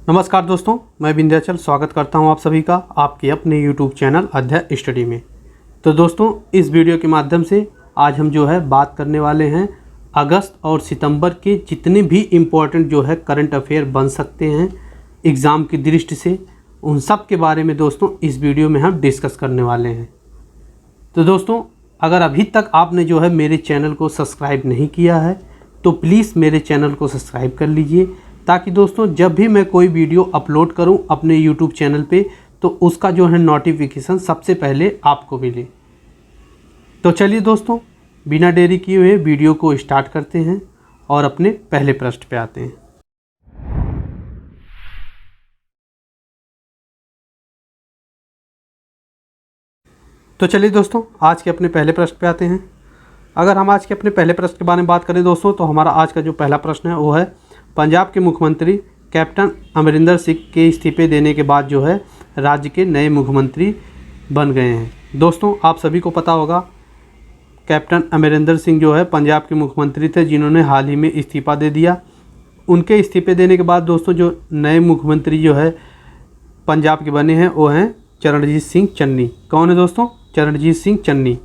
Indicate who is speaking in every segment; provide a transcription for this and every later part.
Speaker 1: नमस्कार दोस्तों, मैं विंध्याचल स्वागत करता हूं आप सभी का आपके अपने YouTube चैनल अध्याय स्टडी में। तो दोस्तों, इस वीडियो के माध्यम से आज हम बात करने वाले हैं अगस्त और सितंबर के जितने भी इम्पोर्टेंट करंट अफेयर बन सकते हैं एग्ज़ाम की दृष्टि से, उन सब के बारे में दोस्तों इस वीडियो में हम डिस्कस करने वाले हैं। तो दोस्तों, अगर अभी तक आपने मेरे चैनल को सब्सक्राइब नहीं किया है तो प्लीज़ मेरे चैनल को सब्सक्राइब कर लीजिए, ताकि दोस्तों जब भी मैं कोई वीडियो अपलोड करूं अपने YouTube चैनल पे तो उसका नोटिफिकेशन सबसे पहले आपको मिले। तो चलिए दोस्तों, बिना देरी किए हुए वीडियो को स्टार्ट करते हैं और अपने पहले प्रश्न पे आते हैं। तो चलिए दोस्तों, आज के अपने पहले प्रश्न पे आते हैं। अगर हम आज के अपने पहले प्रश्न के बारे में बात करें दोस्तों, तो हमारा आज का जो पहला प्रश्न है वो है पंजाब के मुख्यमंत्री कैप्टन अमरिंदर सिंह के इस्तीफे देने के बाद राज्य के नए मुख्यमंत्री बन गए हैं। दोस्तों, आप सभी को पता होगा कैप्टन अमरिंदर सिंह पंजाब के मुख्यमंत्री थे, जिन्होंने हाल ही में इस्तीफा दे दिया। उनके इस्तीफे देने के बाद दोस्तों जो नए मुख्यमंत्री पंजाब के बने हैं वो हैं चरणजीत सिंह चन्नी। कौन है दोस्तों? चरणजीत सिंह चन्नी।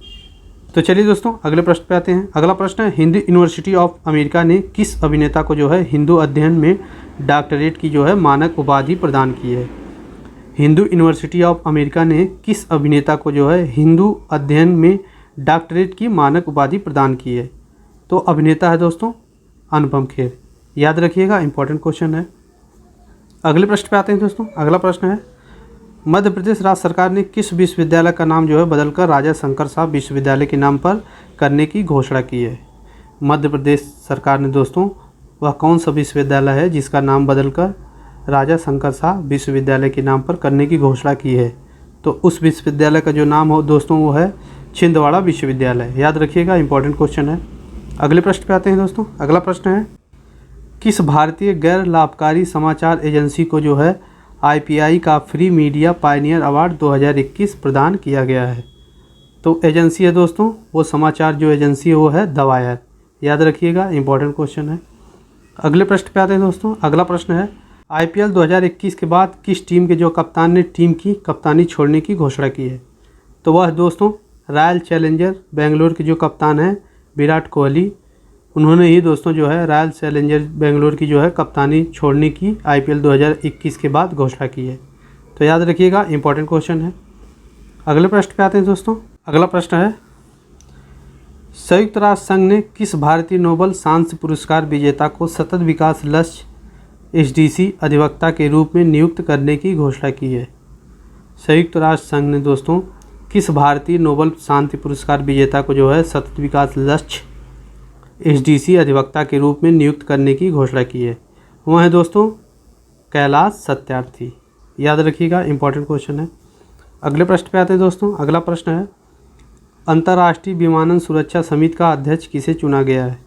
Speaker 1: तो चलिए दोस्तों, अगले प्रश्न पे आते हैं। अगला प्रश्न है, हिंदू यूनिवर्सिटी ऑफ अमेरिका ने किस अभिनेता को हिंदू अध्ययन में डॉक्टरेट की मानक उपाधि प्रदान की है? हिंदू यूनिवर्सिटी ऑफ अमेरिका ने किस अभिनेता को हिंदू अध्ययन में डॉक्टरेट की मानक उपाधि प्रदान की है? तो अभिनेता है दोस्तों अनुपम खेर। याद रखिएगा, इंपॉर्टेंट क्वेश्चन है। अगले प्रश्न पे आते हैं दोस्तों। अगला प्रश्न है, मध्य प्रदेश राज्य सरकार ने किस विश्वविद्यालय का नाम बदलकर राजा शंकर साहब विश्वविद्यालय के नाम पर करने की घोषणा की है? मध्य प्रदेश सरकार ने दोस्तों वह कौन सा विश्वविद्यालय है जिसका नाम बदलकर राजा शंकर साहब विश्वविद्यालय के नाम पर करने की घोषणा की है? तो उस विश्वविद्यालय का जो नाम हो दोस्तों वो है छिंदवाड़ा विश्वविद्यालय। याद रखिएगा, इंपॉर्टेंट क्वेश्चन है। अगले प्रश्न पे आते हैं दोस्तों। अगला प्रश्न है, किस भारतीय गैर लाभकारी समाचार एजेंसी को IPI का फ्री मीडिया पायनियर अवार्ड 2021 प्रदान किया गया है? तो एजेंसी है दोस्तों, वो समाचार जो एजेंसी है वो है द वायर। याद रखिएगा, इंपॉर्टेंट क्वेश्चन है। अगले प्रश्न पे आते हैं दोस्तों। अगला प्रश्न है, IPL 2021 के बाद किस टीम के कप्तान ने टीम की कप्तानी छोड़ने की घोषणा की है? तो वह दोस्तों रॉयल चैलेंजर बेंगलोर के कप्तान हैं विराट कोहली। उन्होंने ही दोस्तों रॉयल चैलेंजर बेंगलोर की कप्तानी छोड़ने की IPL 2021 के बाद घोषणा की है। तो याद रखिएगा, इंपॉर्टेंट क्वेश्चन है। अगले प्रश्न पे आते हैं दोस्तों। अगला प्रश्न है, संयुक्त राष्ट्र संघ ने किस भारतीय नोबेल शांति पुरस्कार विजेता को सतत विकास लक्ष्य SDC अधिवक्ता के रूप में नियुक्त करने की घोषणा की है? संयुक्त राष्ट्र संघ ने दोस्तों किस भारतीय नोबेल शांति पुरस्कार विजेता को सतत विकास लक्ष्य SDC अधिवक्ता के रूप में नियुक्त करने की घोषणा की है? वह है दोस्तों कैलाश सत्यार्थी। याद रखिएगा, इंपॉर्टेंट क्वेश्चन है। अगले प्रश्न पे आते हैं दोस्तों। अगला प्रश्न है, अंतर्राष्ट्रीय विमानन सुरक्षा समिति का अध्यक्ष किसे चुना गया है?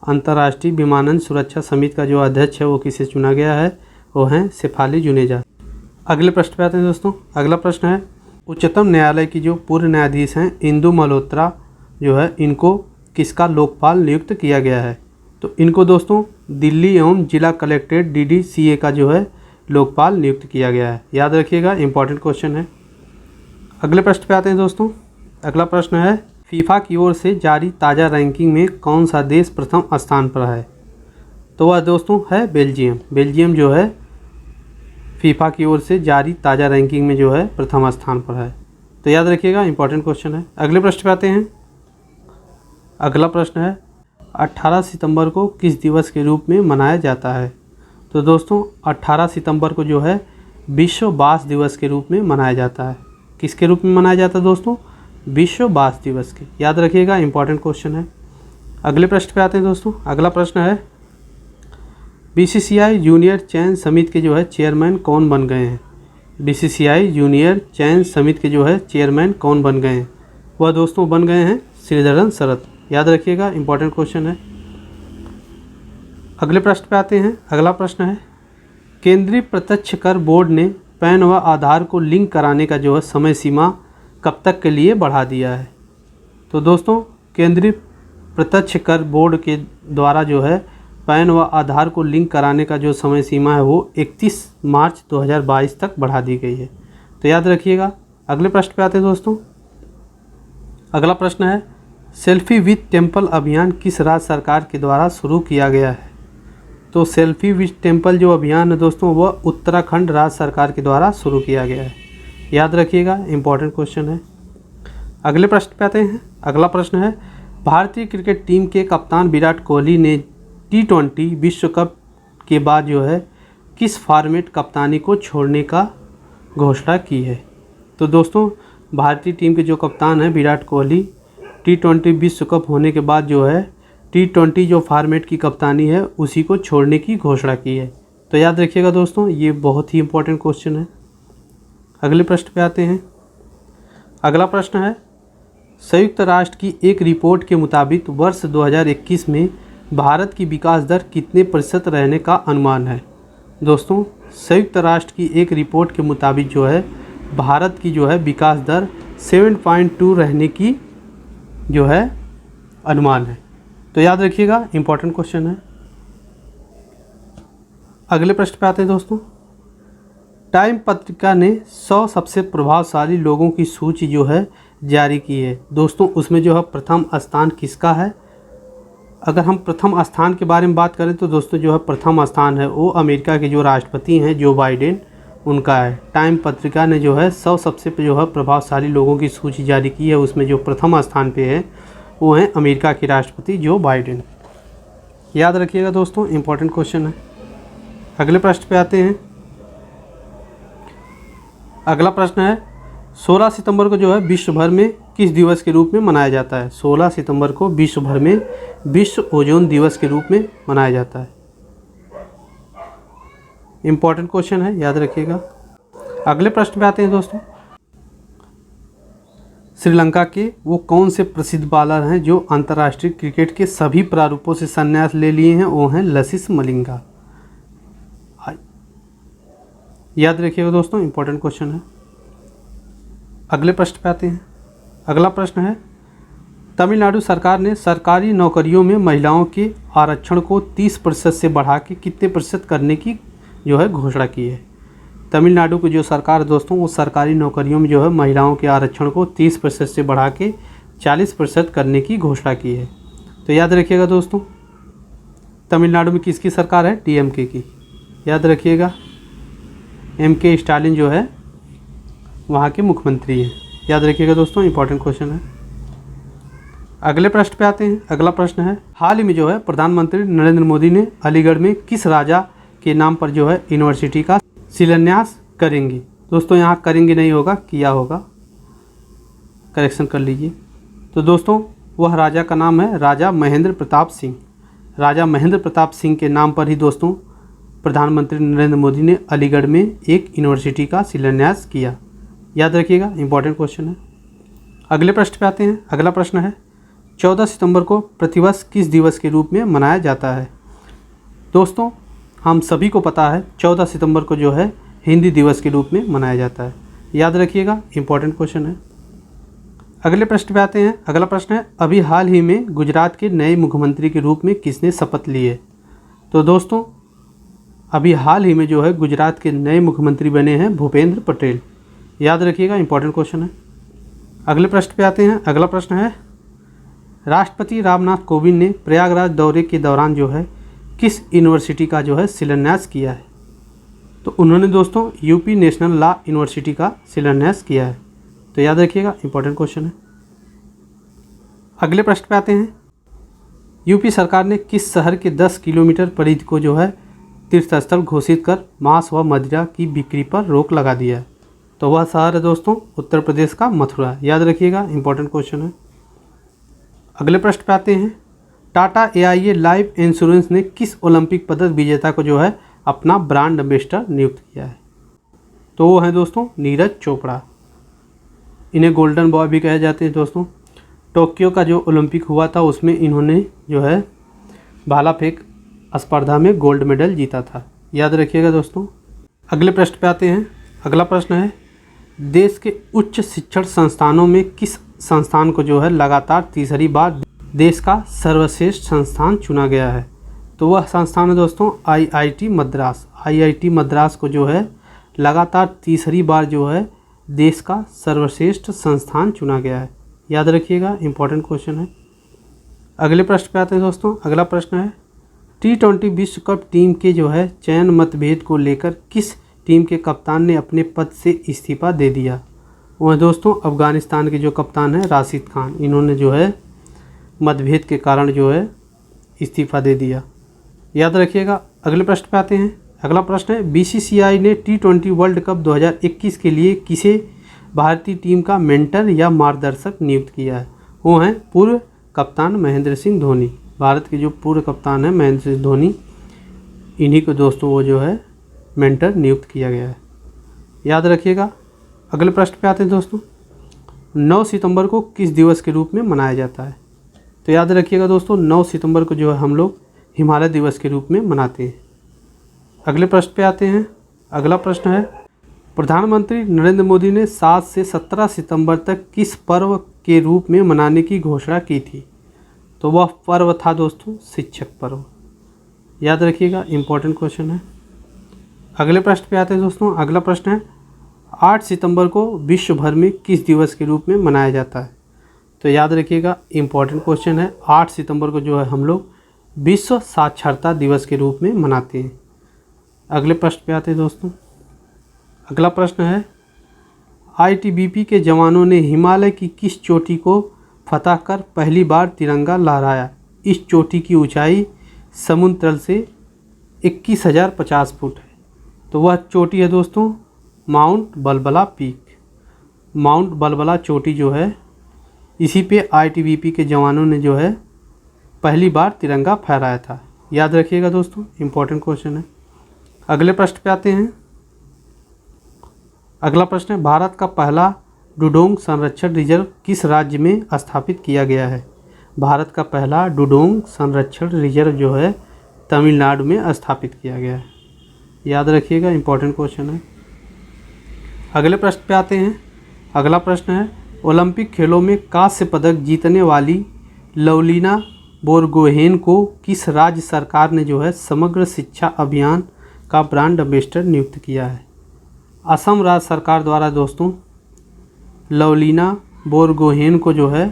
Speaker 1: अंतर्राष्ट्रीय विमानन सुरक्षा समिति का जो अध्यक्ष है वो किसे चुना गया है? वो हैं शेफाली जुनेजा। अगले प्रश्न पे आते हैं दोस्तों। अगला प्रश्न है, उच्चतम न्यायालय की जो पूर्व न्यायाधीश हैं इंदु मल्होत्रा इनको किसका लोकपाल नियुक्त किया गया है? तो इनको दोस्तों दिल्ली एवं जिला कलेक्ट्रेट DDCA का लोकपाल नियुक्त किया गया है। याद रखिएगा, इंपॉर्टेंट क्वेश्चन है। अगले प्रश्न पे आते हैं दोस्तों। अगला प्रश्न है, फीफा की ओर से जारी ताज़ा रैंकिंग में कौन सा देश प्रथम स्थान पर है? तो वह दोस्तों है बेल्जियम। बेल्जियम फीफा की ओर से जारी ताज़ा रैंकिंग में प्रथम स्थान पर है। तो याद रखिएगा, इंपॉर्टेंट क्वेश्चन है। अगले प्रश्न पे आते हैं। अगला प्रश्न है, 18 सितंबर को किस दिवस के रूप में मनाया जाता है? तो दोस्तों 18 सितंबर को विश्व बांस दिवस के रूप में मनाया जाता है। किसके रूप में मनाया जाता है दोस्तों? विश्व बांस दिवस के। याद रखिएगा, इंपॉर्टेंट क्वेश्चन है। अगले प्रश्न पे आते हैं दोस्तों। अगला प्रश्न है, BCCI जूनियर चयन समिति के चेयरमैन कौन बन गए हैं? BCCI जूनियर चयन समिति के चेयरमैन कौन बन गए हैं? वह दोस्तों बन गए हैं श्रीधरन शरत। याद रखिएगा, इंपॉर्टेंट क्वेश्चन है। अगले प्रश्न पे आते हैं। अगला प्रश्न है, केंद्रीय प्रत्यक्ष कर बोर्ड ने पैन व आधार को लिंक कराने का समय सीमा कब तक के लिए बढ़ा दिया है? तो दोस्तों केंद्रीय प्रत्यक्ष कर बोर्ड के द्वारा पैन व आधार को लिंक कराने का जो समय सीमा है वो 31 मार्च 2022 तक बढ़ा दी गई है। तो याद रखिएगा। अगले प्रश्न पे आते हैं दोस्तों। अगला प्रश्न है, सेल्फी विथ टेम्पल अभियान किस राज्य सरकार के द्वारा शुरू किया गया है? तो सेल्फी विथ टेम्पल जो अभियान है दोस्तों वह उत्तराखंड राज्य सरकार के द्वारा शुरू किया गया है। याद रखिएगा, इंपॉर्टेंट क्वेश्चन है। अगले प्रश्न पे आते हैं। अगला प्रश्न है, भारतीय क्रिकेट टीम के कप्तान विराट कोहली ने T20 विश्व कप के बाद जो है किस फॉर्मेट कप्तानी को छोड़ने का घोषणा की है? तो दोस्तों भारतीय टीम के जो कप्तान हैं विराट कोहली T20 विश्व कप होने के बाद जो है T20 जो फॉर्मेट की कप्तानी है उसी को छोड़ने की घोषणा की है। तो याद रखिएगा दोस्तों, ये बहुत ही इंपॉर्टेंट क्वेश्चन है। अगले प्रश्न पे आते हैं। अगला प्रश्न है, संयुक्त राष्ट्र की एक रिपोर्ट के मुताबिक वर्ष 2021 में भारत की विकास दर कितने प्रतिशत रहने का अनुमान है? दोस्तों संयुक्त राष्ट्र की एक रिपोर्ट के मुताबिक जो है भारत की जो है विकास दर 7.2 रहने की जो है अनुमान है। तो याद रखिएगा, इंपॉर्टेंट क्वेश्चन है। अगले प्रश्न पे आते हैं दोस्तों। टाइम पत्रिका ने 100 सबसे प्रभावशाली लोगों की सूची जो है जारी की है। दोस्तों उसमें जो है प्रथम स्थान किसका है? अगर हम प्रथम स्थान के बारे में बात करें तो दोस्तों जो है प्रथम स्थान है वो अमेरिका के जो राष्ट्रपति हैं जो बाइडेन, उनका है। टाइम पत्रिका ने जो है 100 सबसे जो है प्रभावशाली लोगों की सूची जारी की है, उसमें जो प्रथम स्थान पे है वो हैं अमेरिका के राष्ट्रपति जो बाइडेन। याद रखिएगा दोस्तों, इंपॉर्टेंट क्वेश्चन है। अगले प्रश्न पे आते हैं। अगला प्रश्न है, 16 सितंबर को जो है विश्व भर में किस दिवस के रूप में मनाया जाता है? 16 सितंबर को विश्व भर में विश्व ओजोन दिवस के रूप में मनाया जाता है। इंपॉर्टेंट क्वेश्चन है, याद रखिएगा। अगले प्रश्न पे आते हैं दोस्तों। श्रीलंका के वो कौन से प्रसिद्ध बॉलर हैं जो अंतर्राष्ट्रीय क्रिकेट के सभी प्रारूपों से संन्यास ले लिए हैं? वो हैं लसिथ मलिंगा। याद रखिएगा दोस्तों, इंपॉर्टेंट क्वेश्चन है। अगले प्रश्न पे आते हैं। अगला प्रश्न है, तमिलनाडु सरकार ने सरकारी नौकरियों में महिलाओं के आरक्षण को 30% से बढ़ा के कितने प्रतिशत करने की जो है घोषणा की है? तमिलनाडु की जो सरकार दोस्तों वो सरकारी नौकरियों में जो है महिलाओं के आरक्षण को 30% से बढ़ा के 40% करने की घोषणा की है। तो याद रखिएगा दोस्तों, तमिलनाडु में किसकी सरकार है? DMK की। याद रखिएगा, MK स्टालिन जो है वहाँ के मुख्यमंत्री हैं। याद रखिएगा दोस्तों, इंपॉर्टेंट क्वेश्चन है। अगले प्रश्न पे आते हैं। अगला प्रश्न है, हाल ही में जो है प्रधानमंत्री नरेंद्र मोदी ने अलीगढ़ में किस राजा के नाम पर जो है यूनिवर्सिटी का शिलान्यास करेंगे? दोस्तों यहाँ करेंगे नहीं होगा, किया होगा, करेक्शन कर लीजिए। तो दोस्तों वह राजा का नाम है राजा महेंद्र प्रताप सिंह। राजा महेंद्र प्रताप सिंह के नाम पर ही दोस्तों प्रधानमंत्री नरेंद्र मोदी ने अलीगढ़ में एक यूनिवर्सिटी का शिलान्यास किया। याद रखिएगा, इंपॉर्टेंट क्वेश्चन है। अगले प्रश्न पे आते हैं। अगला प्रश्न है, 14 सितंबर को प्रतिवर्ष किस दिवस के रूप में मनाया जाता है? दोस्तों हम सभी को पता है 14 सितंबर को जो है हिंदी दिवस के रूप में मनाया जाता है। याद रखिएगा, इंपॉर्टेंट क्वेश्चन है। अगले प्रश्न पे आते हैं। अगला प्रश्न है, अभी हाल ही में गुजरात के नए मुख्यमंत्री के रूप में किसने शपथ ली है? तो दोस्तों अभी हाल ही में जो है गुजरात के नए मुख्यमंत्री बने हैं भूपेंद्र पटेल। याद रखिएगा, इंपॉर्टेंट क्वेश्चन है। अगले प्रश्न पे आते हैं। अगला प्रश्न है, राष्ट्रपति रामनाथ कोविंद ने प्रयागराज दौरे के दौरान जो है किस यूनिवर्सिटी का जो है शिलान्यास किया है? तो उन्होंने दोस्तों यूपी नेशनल लॉ यूनिवर्सिटी का शिलान्यास किया है। तो याद रखिएगा, इंपॉर्टेंट क्वेश्चन है। अगले प्रश्न पे आते हैं। यूपी सरकार ने किस शहर के 10 किलोमीटर परिधि को जो है तीर्थस्थल घोषित कर मांस व मदिरा की बिक्री पर रोक लगा दिया है? तो वह शहर है दोस्तों उत्तर प्रदेश का मथुरा। याद रखिएगा, इंपॉर्टेंट क्वेश्चन है। अगले प्रश्न पे आते हैं। टाटा AIA लाइफ इंश्योरेंस ने किस ओलंपिक पदक विजेता को जो है अपना ब्रांड एम्बेसडर नियुक्त किया है? तो वो हैं दोस्तों नीरज चोपड़ा। इन्हें गोल्डन बॉय भी कहे जाते हैं दोस्तों। टोक्यो का जो ओलंपिक हुआ था उसमें इन्होंने जो है भाला फेंक स्पर्धा में गोल्ड मेडल जीता था। याद रखिएगा दोस्तों। अगले प्रश्न पे आते हैं। अगला प्रश्न है, देश के उच्च शिक्षण संस्थानों में किस संस्थान को जो है लगातार तीसरी बार देश का सर्वश्रेष्ठ संस्थान चुना गया है? तो वह संस्थान है दोस्तों IIT मद्रास। IIT मद्रास को जो है लगातार तीसरी बार जो है देश का सर्वश्रेष्ठ संस्थान चुना गया है। याद रखिएगा, इंपॉर्टेंट क्वेश्चन है। अगले प्रश्न पे आते हैं दोस्तों। अगला प्रश्न है T20 विश्व कप टीम के जो है चयन मतभेद को लेकर किस टीम के कप्तान ने अपने पद से इस्तीफा दे दिया? वह दोस्तों अफ़गानिस्तान के जो कप्तान हैं राशिद खान, इन्होंने जो है मतभेद के कारण जो है इस्तीफा दे दिया। याद रखिएगा। अगले प्रश्न पे आते हैं। अगला प्रश्न है BCCI ने T20 वर्ल्ड कप 2021 के लिए किसे भारतीय टीम का मेंटर या मार्गदर्शक नियुक्त किया है? वो हैं पूर्व कप्तान महेंद्र सिंह धोनी। भारत के जो पूर्व कप्तान हैं महेंद्र सिंह धोनी, इन्हीं को दोस्तों वो जो है मेंटर नियुक्त किया गया है। याद रखिएगा। अगले प्रश्न पे आते हैं दोस्तों। 9 सितंबर को किस दिवस के रूप में मनाया जाता है? तो याद रखिएगा दोस्तों, 9 सितंबर को जो है हम लोग हिमालय दिवस के रूप में मनाते हैं। अगले प्रश्न पे आते हैं। अगला प्रश्न है प्रधानमंत्री नरेंद्र मोदी ने 7 से 17 सितंबर तक किस पर्व के रूप में मनाने की घोषणा की थी? तो वह पर्व था दोस्तों शिक्षक पर्व। याद रखिएगा, इंपॉर्टेंट क्वेश्चन है। अगले प्रश्न पे आते हैं दोस्तों। अगला प्रश्न है 8 सितंबर को विश्व भर में किस दिवस के रूप में मनाया जाता है? तो याद रखिएगा, इंपॉर्टेंट क्वेश्चन है। 8 सितंबर को जो है हम लोग विश्व साक्षरता दिवस के रूप में मनाते हैं। अगले प्रश्न पे आते हैं दोस्तों। अगला प्रश्न है ITBP के जवानों ने हिमालय की किस चोटी को फतह कर पहली बार तिरंगा लहराया? इस चोटी की ऊंचाई समुद्र तल से 21,050 फुट है। तो वह चोटी है दोस्तों माउंट बलबला पीक। माउंट बलबला चोटी जो है इसी पे ITBP के जवानों ने जो है पहली बार तिरंगा फहराया था। याद रखिएगा दोस्तों, इंपॉर्टेंट क्वेश्चन है। अगले प्रश्न पे आते हैं। अगला प्रश्न है भारत का पहला डुडोंग संरक्षण रिजर्व किस राज्य में स्थापित किया गया है? भारत का पहला डुडोंग संरक्षण रिजर्व जो है तमिलनाडु में स्थापित किया गया है। याद रखिएगा, इंपॉर्टेंट क्वेश्चन है। अगले प्रश्न पे आते हैं। अगला प्रश्न है ओलंपिक खेलों में कांस्य पदक जीतने वाली लवलीना बोरगोहेन को किस राज्य सरकार ने जो है समग्र शिक्षा अभियान का ब्रांड एम्बेसडर नियुक्त किया है? असम राज्य सरकार द्वारा दोस्तों लवलीना बोरगोहेन को जो है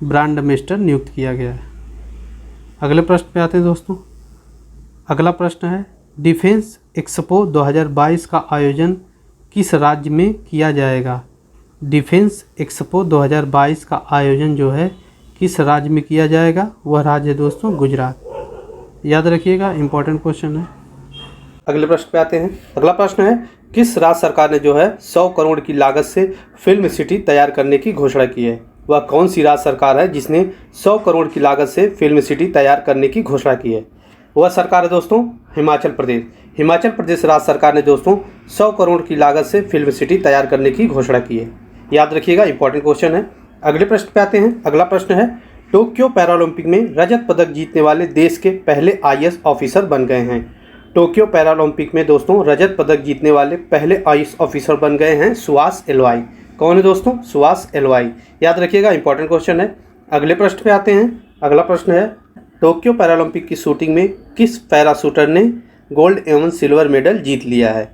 Speaker 1: ब्रांड एम्बेसडर नियुक्त किया गया है। अगले प्रश्न पे आते हैं दोस्तों। अगला प्रश्न है डिफेंस एक्सपो 2022 का आयोजन किस राज्य में किया जाएगा? डिफेंस एक्सपो 2022 का आयोजन जो है किस राज्य में किया जाएगा? वह राज्य है दोस्तों गुजरात। याद रखिएगा, इंपॉर्टेंट क्वेश्चन है। अगले प्रश्न पे आते हैं। अगला प्रश्न है किस राज्य सरकार ने जो है 100 करोड़ की लागत से फिल्म सिटी तैयार करने की घोषणा की है? वह कौन सी राज्य सरकार है जिसने 100 करोड़ की लागत से फिल्म सिटी तैयार करने की घोषणा की है? वह सरकार है दोस्तों हिमाचल प्रदेश। हिमाचल प्रदेश राज्य सरकार ने दोस्तों 100 करोड़ की लागत से फिल्म सिटी तैयार करने की घोषणा की है। याद रखिएगा, इंपॉर्टेंट क्वेश्चन है। अगले प्रश्न पे आते हैं। अगला प्रश्न है टोक्यो पैरालंपिक में रजत पदक जीतने वाले देश के पहले IAS ऑफिसर बन गए हैं। टोक्यो पैरालंपिक में दोस्तों रजत पदक जीतने वाले पहले IAS ऑफिसर बन गए हैं सुभाष एलवाई। कौन है दोस्तों? सुभाष एलवाई। याद रखिएगा, इंपॉर्टेंट क्वेश्चन है। अगले प्रश्न पे आते हैं। अगला प्रश्न है टोक्यो पैरालंपिक की शूटिंग में किस पैराशूटर ने गोल्ड एवं सिल्वर मेडल जीत लिया है?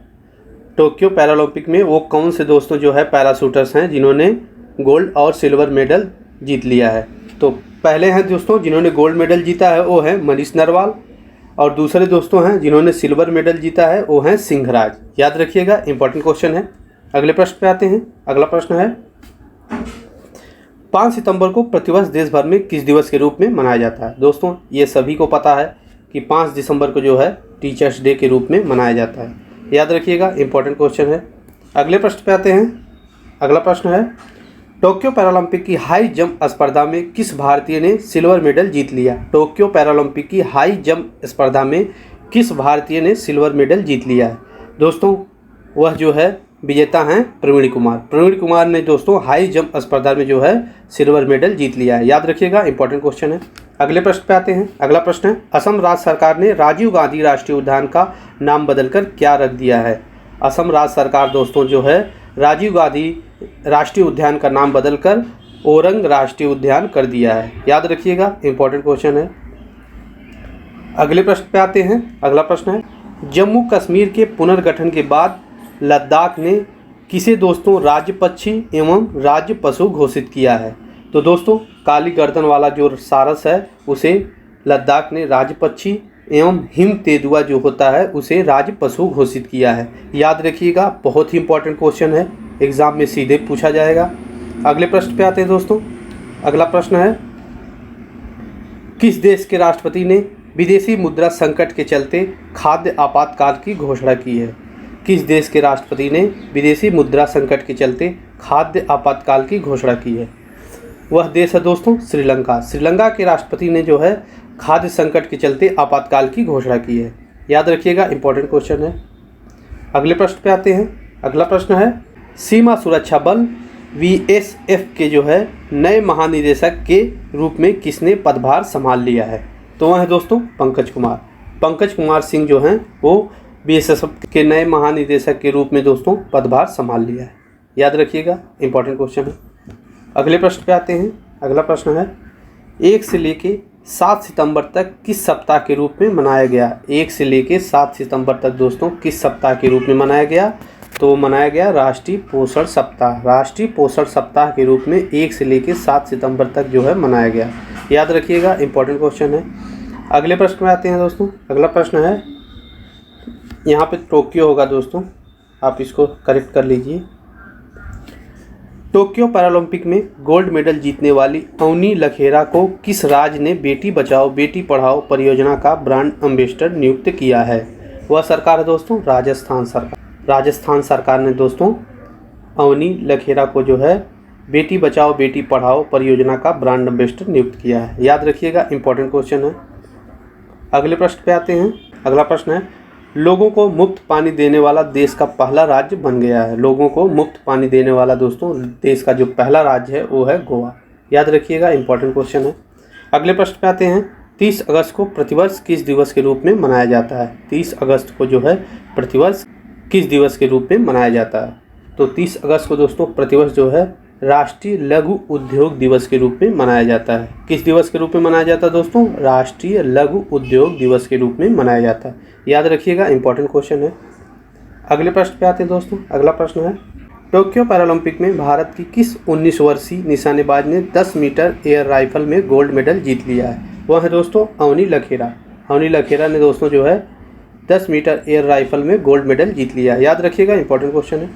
Speaker 1: टोक्यो पैरालंपिक में वो कौन से दोस्तों जो है पैराशूटर्स हैं जिन्होंने गोल्ड और सिल्वर मेडल जीत लिया है? तो पहले हैं दोस्तों जिन्होंने गोल्ड मेडल जीता है वो है मनीष नरवाल, और दूसरे दोस्तों हैं जिन्होंने सिल्वर मेडल जीता है वो हैं सिंहराज। याद रखिएगा, इंपॉर्टेंट क्वेश्चन है। अगले प्रश्न पे आते हैं। अगला प्रश्न है 5 सितंबर को प्रतिवर्ष देश भर में किस दिवस के रूप में मनाया जाता है? दोस्तों ये सभी को पता है कि 5 दिसंबर को जो है टीचर्स डे के रूप में मनाया जाता है। याद रखिएगा, इंपॉर्टेंट क्वेश्चन है। अगले प्रश्न पे आते हैं। अगला प्रश्न है टोक्यो पैरालंपिक की हाई जंप स्पर्धा में किस भारतीय ने सिल्वर मेडल जीत लिया? टोक्यो पैरालंपिक की हाई जंप स्पर्धा में किस भारतीय ने सिल्वर मेडल जीत लिया है? दोस्तों वह जो है विजेता हैं प्रवीण कुमार। प्रवीण कुमार ने दोस्तों हाई जंप स्पर्धा में जो है सिल्वर मेडल जीत लिया है। याद रखिएगा, इंपॉर्टेंट क्वेश्चन है। अगले प्रश्न पे आते हैं। अगला प्रश्न है असम राज्य सरकार ने राजीव गांधी राष्ट्रीय उद्यान का नाम बदलकर क्या रख दिया है? असम राज्य सरकार दोस्तों जो है राजीव गांधी राष्ट्रीय उद्यान का नाम बदलकर ओरंग राष्ट्रीय उद्यान कर दिया है। याद रखिएगा, इंपॉर्टेंट क्वेश्चन है। अगले प्रश्न पे आते हैं। अगला प्रश्न है जम्मू कश्मीर के पुनर्गठन के बाद लद्दाख ने किसे दोस्तों राज्य पक्षी एवं राज्य पशु घोषित किया है? तो दोस्तों काली गर्दन वाला जो सारस है उसे लद्दाख ने राज्य पक्षी एवं हिम तेंदुआ जो होता है उसे राज्य पशु घोषित किया है। याद रखिएगा, बहुत ही इंपॉर्टेंट क्वेश्चन है, एग्जाम में सीधे पूछा जाएगा। अगले प्रश्न पे आते हैं दोस्तों। अगला प्रश्न है किस देश के राष्ट्रपति ने विदेशी मुद्रा संकट के चलते खाद्य आपातकाल की घोषणा की है? किस देश के राष्ट्रपति ने विदेशी मुद्रा संकट के चलते खाद्य आपातकाल की घोषणा की है? वह देश है दोस्तों श्रीलंका। श्रीलंका के राष्ट्रपति ने जो है खाद्य संकट के चलते आपातकाल की घोषणा की है। याद रखिएगा, इंपॉर्टेंट क्वेश्चन है। अगले प्रश्न पे आते हैं। अगला प्रश्न है सीमा सुरक्षा बल बीएसएफ के जो है नए महानिदेशक के रूप में किसने पदभार संभाल लिया है? तो वह है दोस्तों पंकज कुमार। पंकज कुमार सिंह जो हैं वो बीएसएफ के नए महानिदेशक के रूप में दोस्तों पदभार संभाल लिया है। याद रखिएगा, इंपॉर्टेंट क्वेश्चन है। अगले प्रश्न पे आते हैं। अगला प्रश्न है 1 से लेके 7 सितंबर तक किस सप्ताह के रूप में मनाया गया? 1 से लेके 7 सितंबर तक दोस्तों किस सप्ताह के रूप में मनाया गया? तो मनाया गया राष्ट्रीय पोषण सप्ताह। राष्ट्रीय पोषण सप्ताह के रूप में 1 से लेके 7 सितंबर तक जो है मनाया गया। याद रखिएगा, इंपॉर्टेंट क्वेश्चन है। अगले प्रश्न में आते हैं दोस्तों। अगला प्रश्न है यहाँ पे टोक्यो होगा दोस्तों, आप इसको करेक्ट कर लीजिए। टोक्यो पैरालंपिक में गोल्ड मेडल जीतने वाली अवनी लखेरा को किस राज्य ने बेटी बचाओ बेटी पढ़ाओ परियोजना का ब्रांड एम्बेसडर नियुक्त किया है? वह सरकार है दोस्तों राजस्थान सरकार। राजस्थान सरकार ने दोस्तों अवनी लखेरा को जो है बेटी बचाओ बेटी पढ़ाओ परियोजना का ब्रांड एम्बेसडर नियुक्त किया है। याद रखिएगा, इंपॉर्टेंट क्वेश्चन है। अगले प्रश्न पे आते हैं। अगला प्रश्न है लोगों को मुफ्त पानी देने वाला देश का पहला राज्य बन गया है। लोगों को मुफ्त पानी देने वाला दोस्तों देश का जो पहला राज्य है वो है गोवा। याद रखिएगा, इंपॉर्टेंट क्वेश्चन है। अगले प्रश्न पे आते हैं 30 अगस्त को प्रतिवर्ष किस दिवस के रूप में मनाया जाता है? 30 अगस्त को जो है प्रतिवर्ष किस दिवस के रूप में मनाया जाता है? तो 30 अगस्त को दोस्तों प्रतिवर्ष जो है राष्ट्रीय लघु उद्योग दिवस के रूप में मनाया जाता है। किस दिवस के रूप में मनाया जाता है दोस्तों? राष्ट्रीय लघु उद्योग दिवस के रूप में मनाया जाता है। याद रखिएगा, इंपॉर्टेंट क्वेश्चन है। अगले प्रश्न पे आते हैं दोस्तों। अगला प्रश्न है टोक्यो पैरालंपिक में भारत की किस 19 वर्षीय निशानेबाज ने 10 मीटर एयर राइफल में गोल्ड मेडल जीत लिया है? वह है दोस्तों अवनी लखेरा। अवनी लखेरा ने दोस्तों जो है 10 मीटर एयर राइफल में गोल्ड मेडल जीत लिया। याद रखिएगा, इंपॉर्टेंट क्वेश्चन है।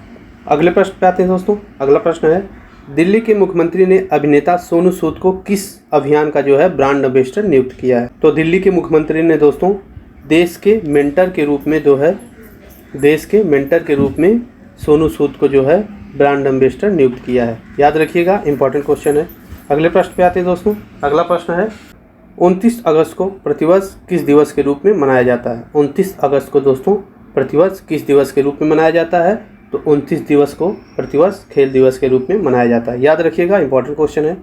Speaker 1: अगले प्रश्न पे आते हैं दोस्तों। अगला प्रश्न है दिल्ली के मुख्यमंत्री ने अभिनेता सोनू सूद को किस अभियान का जो है ब्रांड एम्बेसडर नियुक्त किया है? तो दिल्ली के मुख्यमंत्री ने दोस्तों देश के मेंटर के रूप में जो है सोनू सूद को जो है ब्रांड एम्बेसडर नियुक्त किया है। याद रखिएगा, इंपॉर्टेंट क्वेश्चन है। अगले प्रश्न पे आते हैं दोस्तों। अगला प्रश्न है 29 अगस्त को प्रतिवर्ष किस दिवस के रूप में मनाया जाता है? 29 अगस्त को दोस्तों प्रतिवर्ष किस दिवस के रूप में मनाया जाता है? तो 29 दिवस को प्रतिवर्ष खेल दिवस के रूप में मनाया जाता है। याद रखिएगा, इंपॉर्टेंट क्वेश्चन है।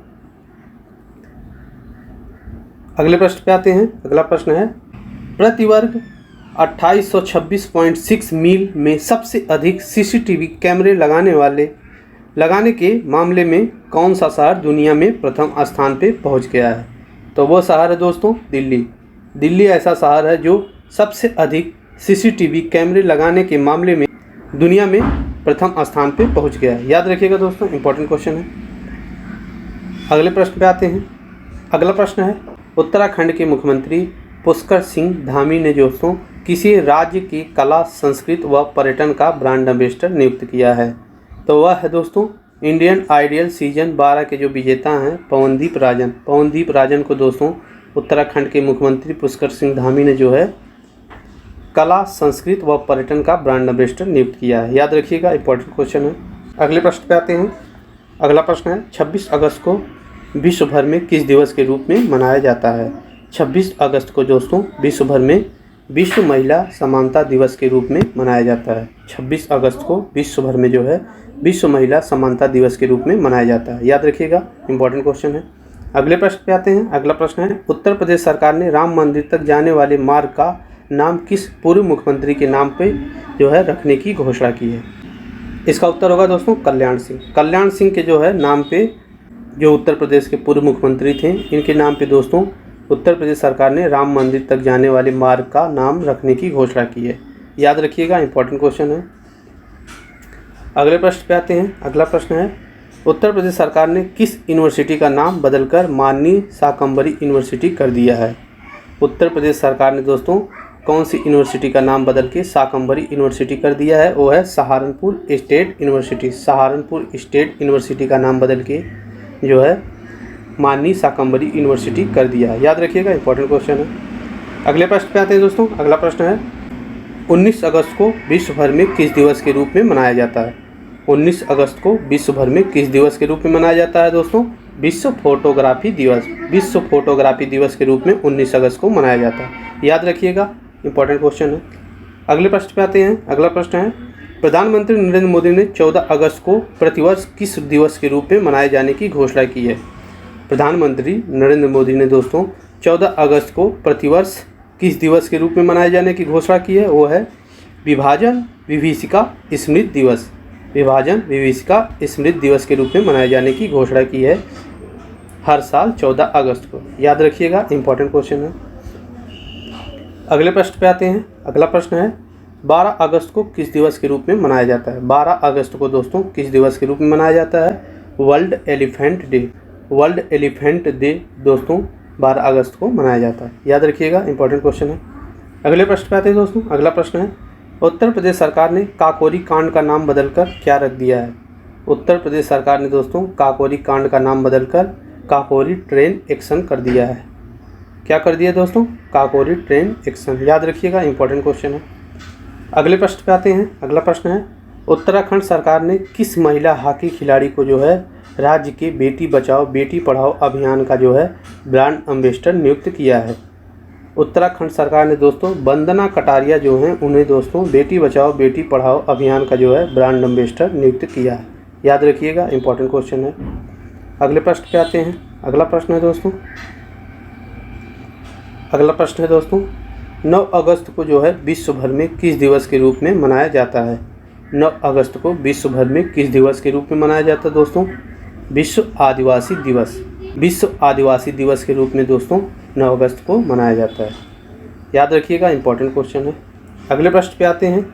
Speaker 1: अगले प्रश्न पे आते हैं। अगला प्रश्न है प्रतिवर्ग 2826.6 मील में सबसे अधिक सीसीटीवी कैमरे लगाने के मामले में कौन सा शहर दुनिया में प्रथम स्थान पे पहुंच गया है? तो वो शहर है दोस्तों दिल्ली। दिल्ली ऐसा शहर है जो सबसे अधिक सीसीटीवी कैमरे लगाने के मामले में दुनिया में प्रथम स्थान पे पहुंच गया है। याद रखिएगा दोस्तों, इंपॉर्टेंट क्वेश्चन है। अगले प्रश्न पे आते हैं। अगला प्रश्न है उत्तराखंड के मुख्यमंत्री पुष्कर सिंह धामी ने दोस्तों किसी राज्य की कला संस्कृति व पर्यटन का ब्रांड एम्बेसडर नियुक्त किया है? तो वह है दोस्तों इंडियन आइडियल सीजन 12 के जो विजेता हैं पवनदीप राजन। पवनदीप राजन को दोस्तों उत्तराखंड के मुख्यमंत्री पुष्कर सिंह धामी ने जो है कला संस्कृति व पर्यटन का ब्रांड एम्बेसडर नियुक्त किया है। याद रखिएगा, इंपॉर्टेंट क्वेश्चन है। अगले प्रश्न पे आते हैं। अगला प्रश्न है 26 अगस्त को विश्व भर में किस दिवस के रूप में मनाया जाता है? 26 अगस्त को दोस्तों विश्व भर में विश्व महिला समानता दिवस के रूप में मनाया जाता है। 26 अगस्त को विश्व भर में जो है विश्व महिला समानता दिवस के रूप में मनाया जाता है। याद रखिएगा, इंपॉर्टेंट क्वेश्चन है। अगले प्रश्न पे आते हैं। अगला प्रश्न है उत्तर प्रदेश सरकार ने राम मंदिर तक जाने वाले मार्ग का नाम किस पूर्व मुख्यमंत्री के नाम पे जो है रखने की घोषणा की है? इसका उत्तर होगा दोस्तों कल्याण सिंह। कल्याण सिंह के जो है नाम पे जो उत्तर प्रदेश के पूर्व मुख्यमंत्री थे इनके नाम पे दोस्तों उत्तर प्रदेश सरकार ने राम मंदिर तक जाने वाले मार्ग का नाम रखने की घोषणा की है? याद रखिएगा, इंपॉर्टेंट क्वेश्चन है। अगले प्रश्न पे आते हैं। अगला प्रश्न है, उत्तर प्रदेश सरकार ने किस यूनिवर्सिटी का नाम बदलकर माननीय शाकंभरी यूनिवर्सिटी कर दिया है? उत्तर प्रदेश सरकार ने दोस्तों कौन सी यूनिवर्सिटी का नाम बदल के शाकंभरी यूनिवर्सिटी कर दिया है? वो है Saharanpur state university. Saharanpur state university का नाम बदल के जो है माननीय शाकंभरी यूनिवर्सिटी कर दिया है। याद रखिएगा, इंपॉर्टेंट क्वेश्चन है। अगले प्रश्न पे आते हैं दोस्तों। अगला प्रश्न है, 19 अगस्त को विश्व भर में किस दिवस के रूप में मनाया जाता है? 19 अगस्त को विश्व भर में किस दिवस के रूप में मनाया जाता है दोस्तों? विश्व फोटोग्राफी दिवस। विश्व फोटोग्राफी दिवस के रूप में 19 अगस्त को मनाया जाता है। याद रखिएगा, इंपॉर्टेंट क्वेश्चन है। अगले प्रश्न पे आते हैं। अगला प्रश्न है, प्रधानमंत्री नरेंद्र मोदी ने 14 अगस्त को प्रतिवर्ष किस दिवस के रूप में मनाए जाने की घोषणा की है? प्रधानमंत्री नरेंद्र मोदी ने दोस्तों 14 अगस्त को प्रतिवर्ष किस दिवस के रूप में मनाए जाने की घोषणा की है? वो है विभाजन विभीषिका स्मृति दिवस। विभाजन विभीषिका स्मृति दिवस के रूप में मनाए जाने की घोषणा की है हर साल 14 अगस्त को। याद रखिएगा, इंपॉर्टेंट क्वेश्चन है। अगले प्रश्न पे आते हैं। अगला प्रश्न है, 12 अगस्त को किस दिवस के रूप में मनाया जाता है? 12 अगस्त को दोस्तों किस दिवस के रूप में मनाया जाता है? World elephant day. World elephant day दोस्तों 12 अगस्त को मनाया जाता है। याद रखिएगा, इंपॉर्टेंट क्वेश्चन है। अगले प्रश्न पे आते हैं दोस्तों। अगला प्रश्न है, उत्तर प्रदेश सरकार ने काकोरी कांड का नाम बदलकर क्या रख दिया है? उत्तर प्रदेश सरकार ने दोस्तों काकोरी कांड का नाम बदलकर काकोरी ट्रेन एक्शन कर दिया है। क्या कर दिया दोस्तों? Kakori train action. याद रखिएगा, इंपॉर्टेंट क्वेश्चन है। अगले प्रश्न पे आते हैं। अगला प्रश्न है, उत्तराखंड सरकार ने किस महिला हॉकी खिलाड़ी को जो है राज्य के बेटी बचाओ बेटी पढ़ाओ अभियान का जो है ब्रांड एम्बेसडर नियुक्त किया है? उत्तराखंड सरकार ने दोस्तों वंदना कटारिया जो हैं उन्हें दोस्तों बेटी बचाओ बेटी पढ़ाओ अभियान का जो है ब्रांड एम्बेसडर नियुक्त किया है। याद रखिएगा, इंपॉर्टेंट क्वेश्चन है। अगले प्रश्न पे आते हैं। अगला प्रश्न है दोस्तों, अगला प्रश्न है दोस्तों 9 अगस्त को जो है विश्व भर में किस दिवस के रूप में मनाया जाता है? 9 अगस्त को विश्व भर में किस दिवस के रूप में मनाया जाता है दोस्तों? विश्व आदिवासी दिवस। विश्व आदिवासी दिवस के रूप में दोस्तों 9 अगस्त को मनाया जाता है। याद रखिएगा, इंपॉर्टेंट क्वेश्चन है। अगले प्रश्न पे आते हैं।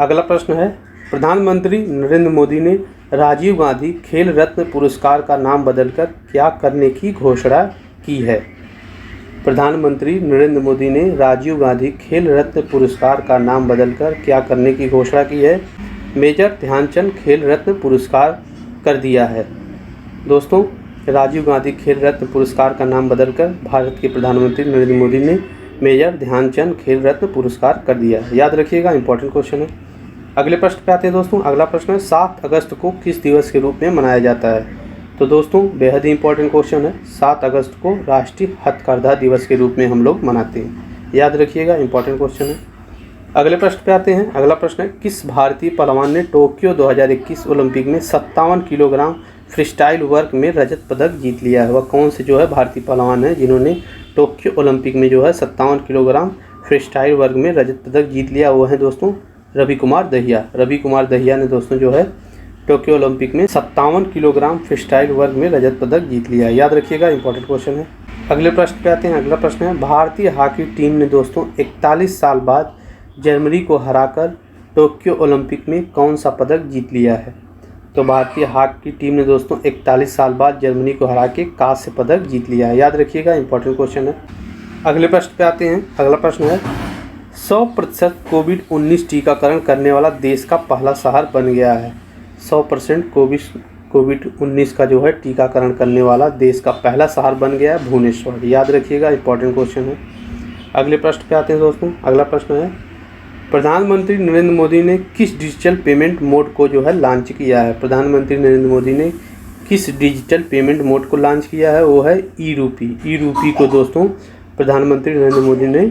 Speaker 1: अगला प्रश्न है, प्रधानमंत्री नरेंद्र मोदी ने राजीव गांधी खेल रत्न पुरस्कार का नाम बदलकर क्या करने की घोषणा की है? प्रधानमंत्री नरेंद्र मोदी ने राजीव गांधी खेल रत्न पुरस्कार का नाम बदलकर क्या करने की घोषणा की है? मेजर ध्यानचंद खेल रत्न पुरस्कार कर दिया है। दोस्तों राजीव गांधी खेल रत्न पुरस्कार का नाम बदलकर भारत के प्रधानमंत्री नरेंद्र मोदी ने मेजर ध्यानचंद खेल रत्न पुरस्कार कर दिया है। याद रखिएगा, इंपॉर्टेंट क्वेश्चन है। अगले प्रश्न पे आते हैं दोस्तों। अगला प्रश्न है, 7 अगस्त को किस दिवस के रूप में मनाया जाता है? तो दोस्तों बेहद ही इंपॉर्टेंट क्वेश्चन है। 7 अगस्त को राष्ट्रीय हथकरघा दिवस के रूप में हम लोग मनाते हैं। याद रखिएगा, इंपॉर्टेंट क्वेश्चन है। अगले प्रश्न पे आते हैं। अगला प्रश्न है, किस भारतीय पहलवान ने टोक्यो 2021 ओलंपिक में 57 किलोग्राम फ्रीस्टाइल वर्ग में रजत पदक जीत लिया है? वह कौन से जो है भारतीय पहलवान है जिन्होंने टोक्यो ओलंपिक में जो है 57 किलोग्राम फ्रीस्टाइल वर्ग में रजत पदक जीत लिया? वो है दोस्तों रवि कुमार दहिया। रवि कुमार दहिया ने दोस्तों जो है टोक्यो ओलंपिक में 57 किलोग्राम फ्रीस्टाइल वर्ग में रजत पदक जीत लिया है। याद रखिएगा, इंपॉर्टेंट क्वेश्चन है। अगले प्रश्न पे आते हैं। अगला प्रश्न है, भारतीय हॉकी टीम ने दोस्तों 41 साल बाद जर्मनी को हराकर टोक्यो ओलंपिक में कौन सा पदक जीत लिया है? तो भारतीय हॉकी टीम ने दोस्तों 41 साल बाद जर्मनी को हरा के कांस्य पदक जीत लिया है। याद रखिएगा, इंपॉर्टेंट क्वेश्चन है। अगले प्रश्न पे आते हैं। अगला प्रश्न है, 100% कोविड-19 टीकाकरण करने वाला देश का पहला शहर बन गया है। 100% कोविड-19 का जो है टीकाकरण करने वाला देश का पहला शहर बन गया है भुवनेश्वर। याद रखिएगा, इंपॉर्टेंट क्वेश्चन है। अगले प्रश्न पे आते हैं दोस्तों। अगला प्रश्न है, प्रधानमंत्री नरेंद्र मोदी ने किस डिजिटल पेमेंट मोड को जो है लॉन्च किया है? प्रधानमंत्री नरेंद्र मोदी ने किस डिजिटल पेमेंट मोड को लॉन्च किया है? वो है ई रूपी। ई रूपी को दोस्तों प्रधानमंत्री नरेंद्र मोदी ने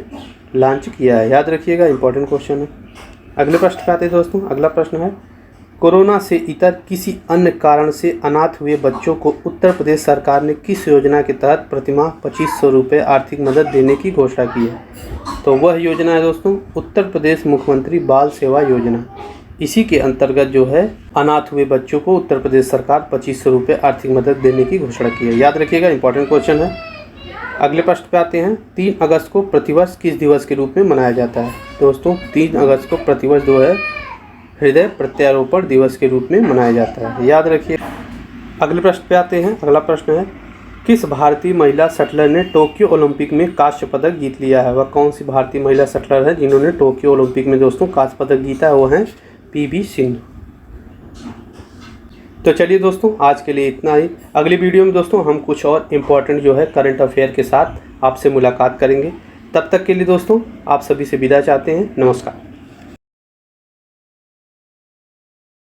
Speaker 1: लॉन्च किया है। याद रखिएगा, इंपॉर्टेंट क्वेश्चन है। अगले प्रश्न पे आते हैं दोस्तों। अगला प्रश्न है, कोरोना से इतर किसी अन्य कारण से अनाथ हुए बच्चों को उत्तर प्रदेश सरकार ने किस योजना के तहत प्रतिमाह 2500 रुपये आर्थिक मदद देने की घोषणा की है? तो वह योजना है दोस्तों उत्तर प्रदेश मुख्यमंत्री बाल सेवा योजना। इसी के अंतर्गत जो है अनाथ हुए बच्चों को उत्तर प्रदेश सरकार 2500 रुपये आर्थिक मदद देने की घोषणा की है। याद रखिएगा, इंपॉर्टेंट क्वेश्चन है। अगले प्रश्न पे आते हैं। 3 अगस्त को प्रतिवर्ष किस दिवस के रूप में मनाया जाता है? दोस्तों 3 अगस्त को प्रतिवर्ष जो है हृदय प्रत्यारोपण दिवस के रूप में मनाया जाता है, याद रखिए। अगले प्रश्न पे आते हैं। अगला प्रश्न है, किस भारतीय महिला शटलर ने टोक्यो ओलंपिक में कांस्य पदक जीत लिया है? वह कौन सी भारतीय महिला शटलर है जिन्होंने टोक्यो ओलंपिक में दोस्तों कांस्य पदक जीता है? वो हैं पीवी सिंधु। तो चलिए दोस्तों आज के लिए इतना ही। अगली वीडियो में दोस्तों हम कुछ और इम्पोर्टेंट जो है करंट अफेयर के साथ आपसे मुलाकात करेंगे। तब तक के लिए दोस्तों आप सभी से विदा चाहते हैं। नमस्कार।